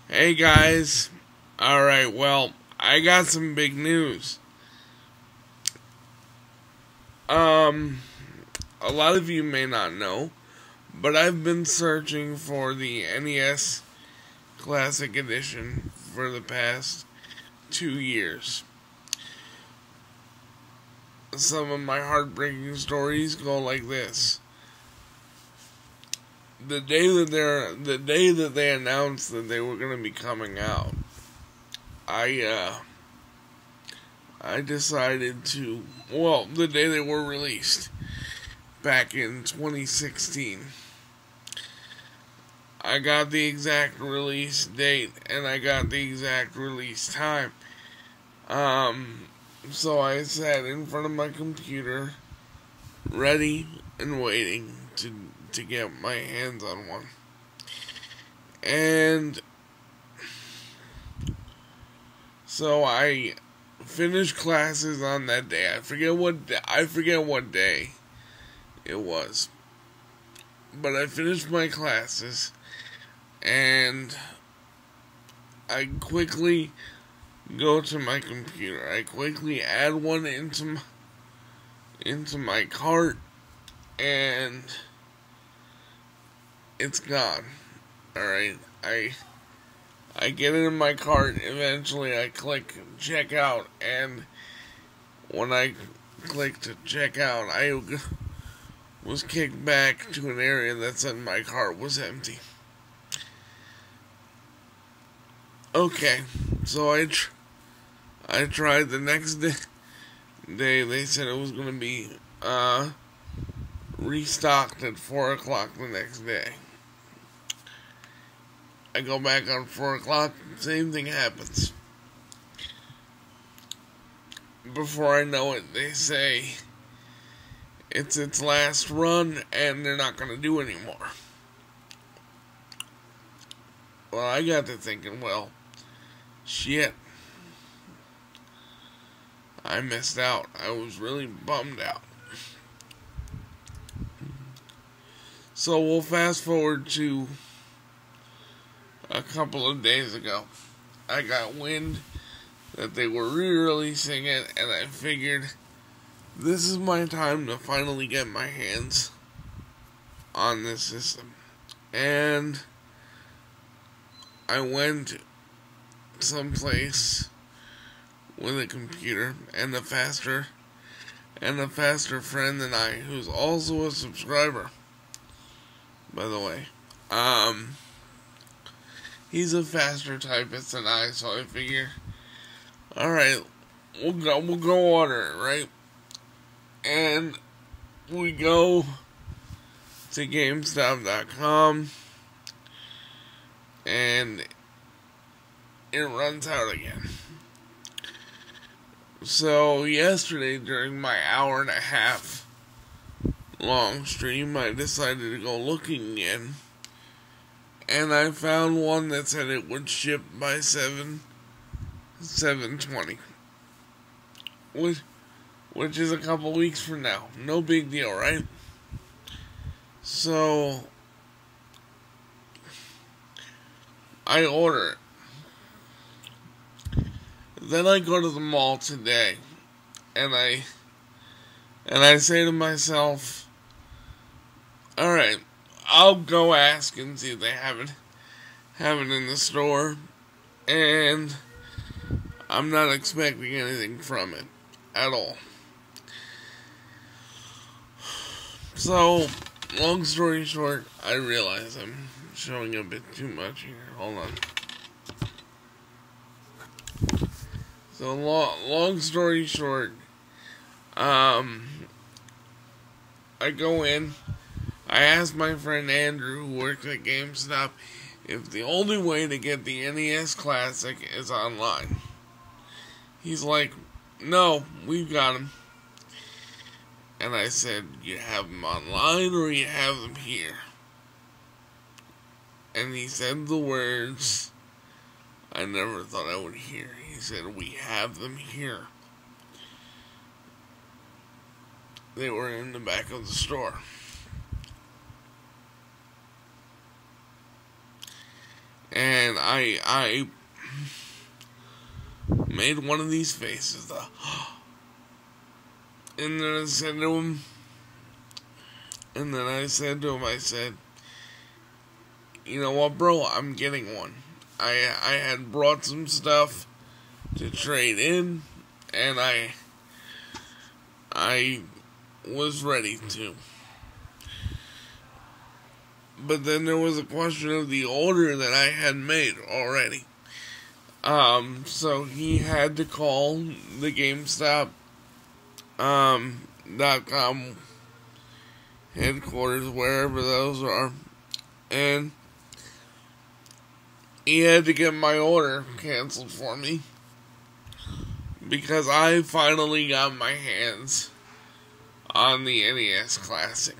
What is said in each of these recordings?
Hey guys. Alright, well, I got some big news. A lot of you may not know, but I've been searching for the NES Classic Edition for the past 2 years. Some of my heartbreaking stories go like this. The day that they announced that they were going to be coming out, I decided to, the day they were released, back in 2016. I got the exact release date, and I got the exact release time. So I sat in front of my computer, ready and waiting to get my hands on one. And so I finished classes on that day. I forget what day it was. But I finished my classes and I quickly go to my computer. I quickly add one into my cart, and it's gone. Alright, I get it in my cart. Eventually I click check out, and when I clicked to check out, I was kicked back to an area that said my cart was empty. Okay, so I tried the next day. They said it was going to be restocked at 4 o'clock the next day. I go back on 4 o'clock, same thing happens. Before I know it, they say it's its last run and they're not going to do anymore. Well, I got to thinking, shit. I missed out. I was really bummed out. So we'll fast forward to a couple of days ago. I got wind that they were re-releasing it, and I figured this is my time to finally get my hands on this system. And I went someplace with a computer and a faster friend than I, who's also a subscriber, by the way. He's a faster typist than I, so I figure, alright, we'll go order it, right? And we go to GameStop.com, and it runs out again. So yesterday, during my hour and a half long stream, I decided to go looking again, and I found one that said it would ship by 7/20, which is a couple weeks from now. No big deal, right? So I order it. Then I go to the mall today, and I say to myself, alright, I'll go ask and see if they have it in the store, and I'm not expecting anything from it at all. So, long story short, I realize I'm showing a bit too much here. Hold on. So, long story short, I go in, I ask my friend Andrew, who works at GameStop, if the only way to get the NES Classic is online. He's like, no, we've got them. And I said, you have them online or you have them here? And he said the words I never thought I would hear. He said, we have them here. They were in the back of the store. And and I made one of these faces, and then I said to him, I said, you know what, bro, I'm getting one. I had brought some stuff to trade in, and I was ready to. But then there was a question of the order that I had made already. So he had to call the GameStop .com headquarters, wherever those are, and he had to get my order canceled for me because I finally got my hands on the NES Classic.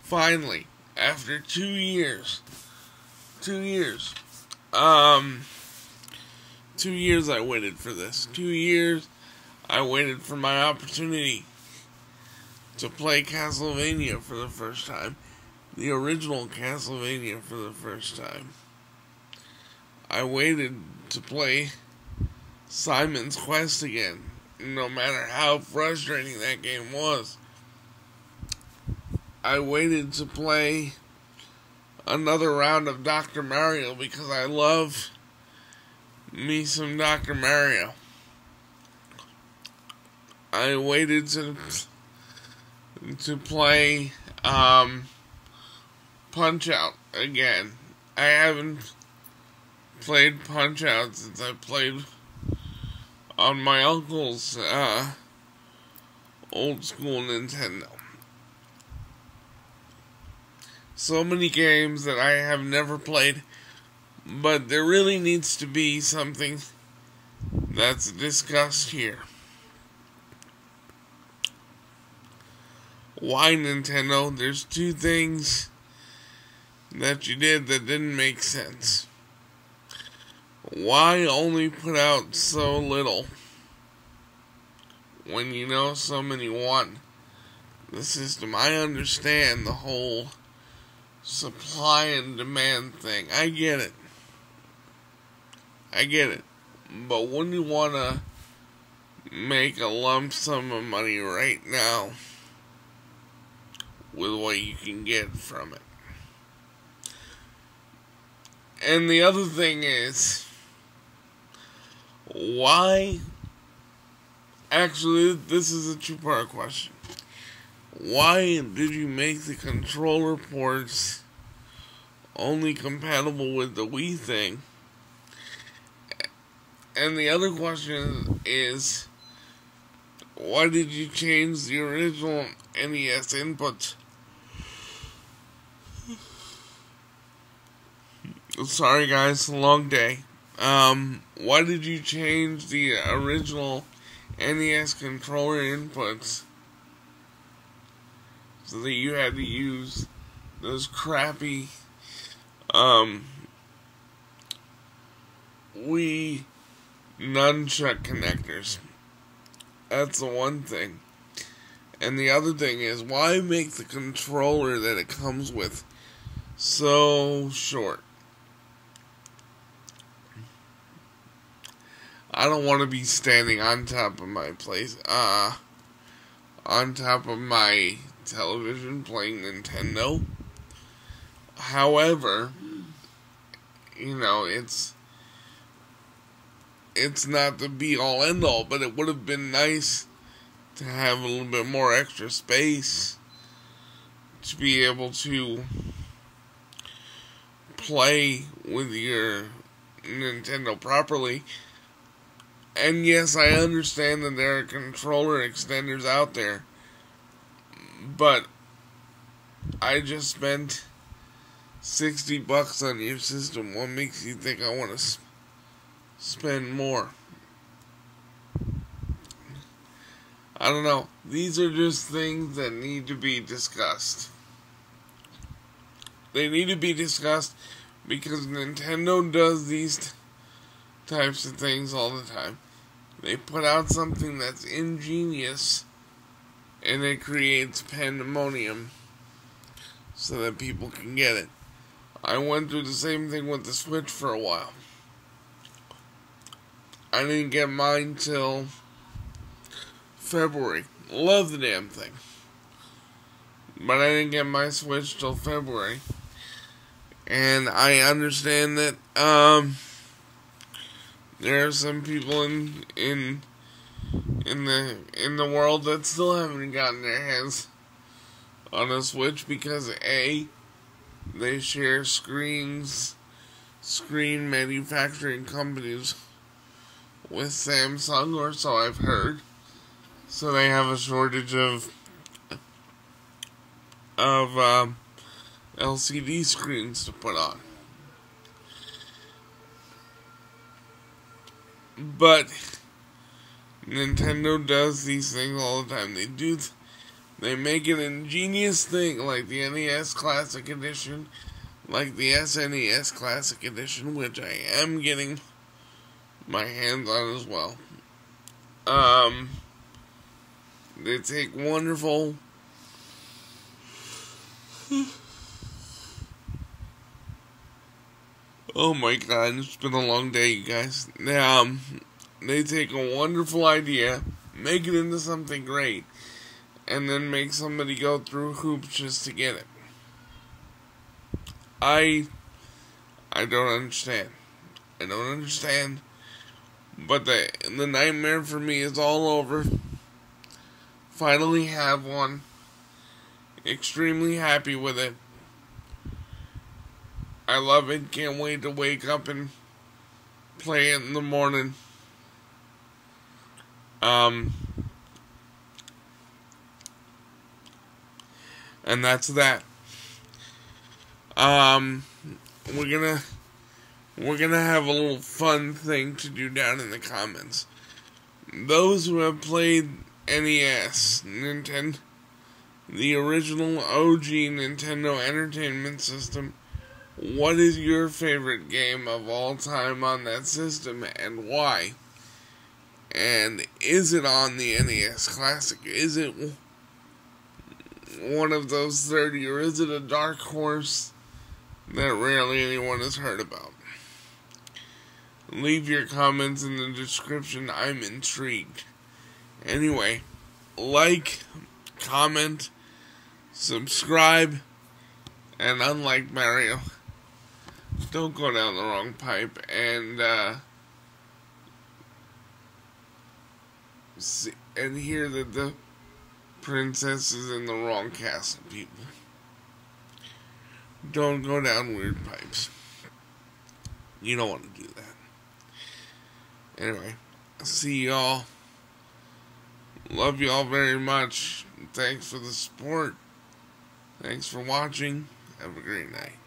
Finally, after 2 years. 2 years. 2 years I waited for this. 2 years I waited for my opportunity to play Castlevania for the first time. The original Castlevania for the first time. I waited to play Simon's Quest again, no matter how frustrating that game was. I waited to play another round of Dr. Mario because I love me some Dr. Mario. I waited to play Punch-Out again. I haven't played Punch-Out since I played on my uncle's old school Nintendo. So many games that I have never played, but there really needs to be something that's discussed here. Why, Nintendo? There's two things that you did that didn't make sense. Why only put out so little when you know so many want the system? I understand the whole supply and demand thing. I get it. But wouldn't you want to make a lump sum of money right now with what you can get from it? And the other thing is, why? Actually, this is a two-part question. Why did you make the controller ports only compatible with the Wii thing? And the other question is, why did you change the original NES input? Sorry guys, long day. Why did you change the original NES controller inputs so that you had to use those crappy Wii nunchuck connectors? That's the one thing. And the other thing is, why make the controller that it comes with so short? I don't want to be standing on top of my place, on top of my television playing Nintendo. However, you know, it's not the be-all, end-all, but it would have been nice to have a little bit more extra space to be able to play with your Nintendo properly. And yes, I understand that there are controller extenders out there, but I just spent $60 on your system. What makes you think I want to spend more? I don't know. These are just things that need to be discussed. They need to be discussed because Nintendo does these types of things all the time. They put out something that's ingenious and it creates pandemonium so that people can get it. I went through the same thing with the Switch for a while. I didn't get mine till February. Love the damn thing. But I didn't get my Switch till February. And I understand that there are some people in the world that still haven't gotten their hands on a Switch because A, they share screen manufacturing companies with Samsung, or so I've heard. So they have a shortage of LCD screens to put on. But Nintendo does these things all the time. They make an ingenious thing like the NES Classic Edition, like the SNES Classic Edition, which I am getting my hands on as well. They take wonderful oh my god, it's been a long day, you guys. They take a wonderful idea, make it into something great, and then make somebody go through hoops just to get it. I don't understand. I don't understand. But the nightmare for me is all over. Finally have one. Extremely happy with it. I love it. Can't wait to wake up and play it in the morning. And that's that. We're gonna have a little fun thing to do down in the comments. Those who have played NES, Nintendo, the original OG Nintendo Entertainment System, what is your favorite game of all time on that system and why? And is it on the NES Classic? Is it one of those 30, or is it a dark horse that rarely anyone has heard about? Leave your comments in the description. I'm intrigued. Anyway, like, comment, subscribe, and unlike Mario, don't go down the wrong pipe and hear that the princess is in the wrong castle, people. Don't go down weird pipes. You don't want to do that. Anyway, see y'all. Love y'all very much. Thanks for the support. Thanks for watching. Have a great night.